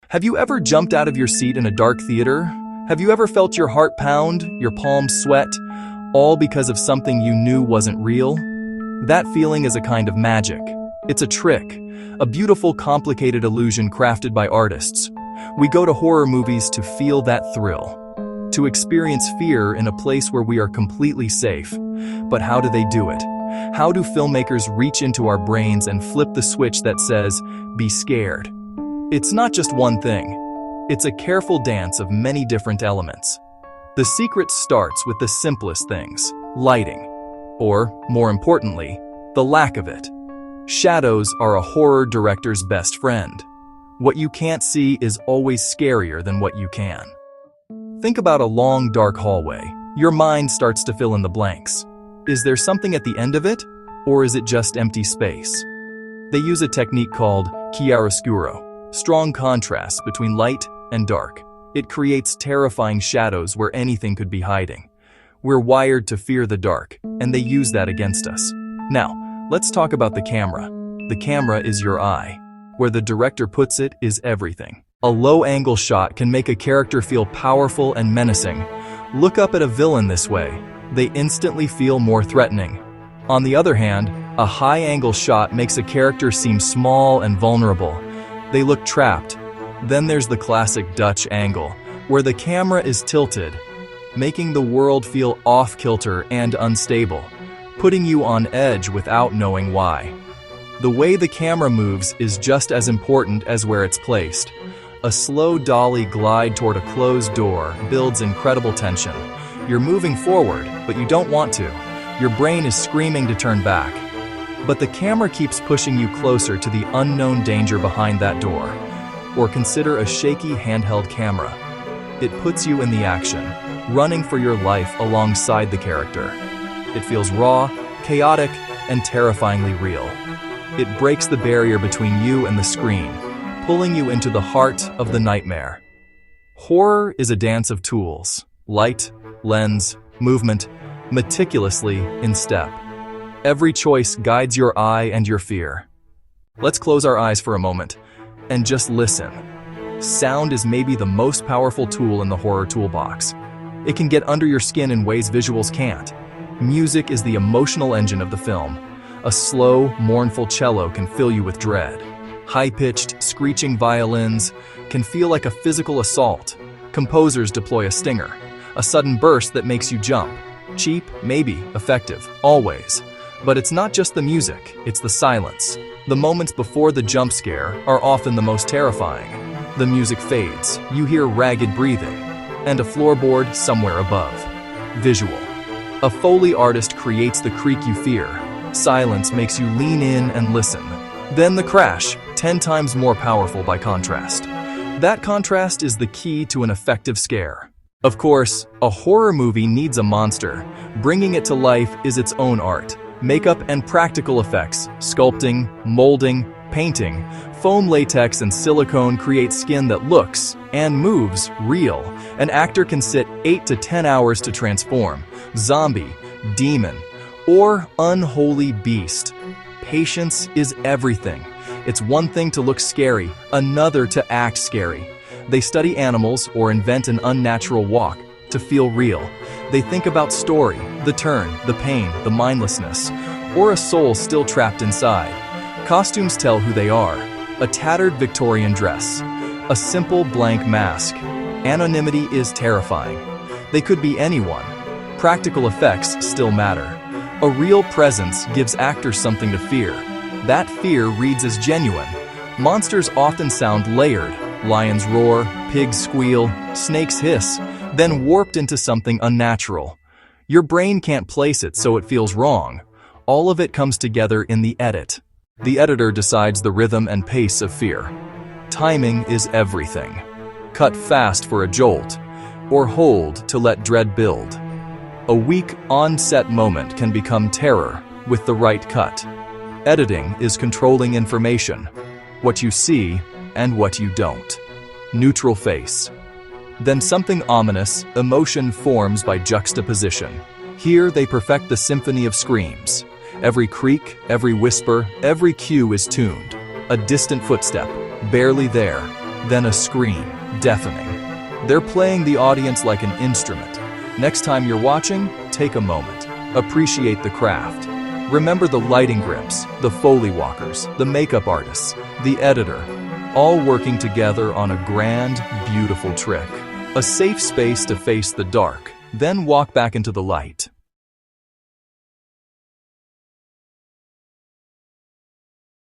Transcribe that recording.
Have you ever jumped out of your seat in a dark theater? Have you ever felt your heart pound, your palms sweat, all because of something you knew wasn't real? That feeling is a kind of magic. It's a trick, a beautiful, complicated illusion crafted by artists. We go to horror movies to feel that thrill, to experience fear in a place where we are completely safe. But how do they do it? How do filmmakers reach into our brains and flip the switch that says, "Be scared"? It's not just one thing. It's a careful dance of many different elements. The secret starts with the simplest things, lighting, or, more importantly, the lack of it. Shadows are a horror director's best friend. What you can't see is always scarier than what you can. Think about a long, dark hallway. Your mind starts to fill in the blanks. Is there something at the end of it, or is it just empty space? They use a technique called chiaroscuro, strong contrast between light and dark. It creates terrifying shadows where anything could be hiding. We're wired to fear the dark, and they use that against us. Now, let's talk about the camera. The camera is your eye. Where the director puts it is everything. A low-angle shot can make a character feel powerful and menacing. Look up at a villain this way. They instantly feel more threatening. On the other hand, a high-angle shot makes a character seem small and vulnerable. They look trapped. Then there's the classic Dutch angle, where the camera is tilted, making the world feel off-kilter and unstable, putting you on edge without knowing why. The way the camera moves is just as important as where it's placed. A slow dolly glide toward a closed door builds incredible tension. You're moving forward, but you don't want to. Your brain is screaming to turn back. But the camera keeps pushing you closer to the unknown danger behind that door. Or consider a shaky handheld camera. It puts you in the action, running for your life alongside the character. It feels raw, chaotic, and terrifyingly real. It breaks the barrier between you and the screen, pulling you into the heart of the nightmare. Horror is a dance of tools: light, lens, movement, meticulously in step. Every choice guides your eye and your fear. Let's close our eyes for a moment and just listen. Sound is maybe the most powerful tool in the horror toolbox. It can get under your skin in ways visuals can't. Music is the emotional engine of the film. A slow, mournful cello can fill you with dread. High-pitched, screeching violins can feel like a physical assault. Composers deploy a stinger, a sudden burst that makes you jump. Cheap, maybe, effective, always. But it's not just the music, it's the silence. The moments before the jump scare are often the most terrifying. The music fades, you hear ragged breathing, and a floorboard somewhere above. Visual. A Foley artist creates the creak you fear. Silence makes you lean in and listen. Then the crash, 10 times more powerful by contrast. That contrast is the key to an effective scare. Of course, a horror movie needs a monster. Bringing it to life is its own art. Makeup and practical effects, sculpting, molding, painting, foam latex and silicone create skin that looks and moves real. An actor can sit 8 to 10 hours to transform. Zombie, demon, or unholy beast. Patience is everything. It's one thing to look scary, another to act scary. They study animals or invent an unnatural walk to feel real. They think about story, the turn, the pain, the mindlessness, or a soul still trapped inside. Costumes tell who they are. A tattered Victorian dress, a simple blank mask. Anonymity is terrifying. They could be anyone. Practical effects still matter. A real presence gives actors something to fear. That fear reads as genuine. Monsters often sound layered. Lions roar, pigs squeal, snakes hiss, then warped into something unnatural. Your brain can't place it, so it feels wrong. All of it comes together in the edit. The editor decides the rhythm and pace of fear. Timing is everything. Cut fast for a jolt, or hold to let dread build. A weak on-set moment can become terror with the right cut. Editing is controlling information, what you see and what you don't. Neutral face. Then something ominous, emotion forms by juxtaposition. Here they perfect the symphony of screams. Every creak, every whisper, every cue is tuned. A distant footstep, barely there, then a scream, deafening. They're playing the audience like an instrument. Next time you're watching, take a moment. Appreciate the craft. Remember the lighting grips, the Foley walkers, the makeup artists, the editor, all working together on a grand, beautiful trick. A safe space to face the dark, then walk back into the light.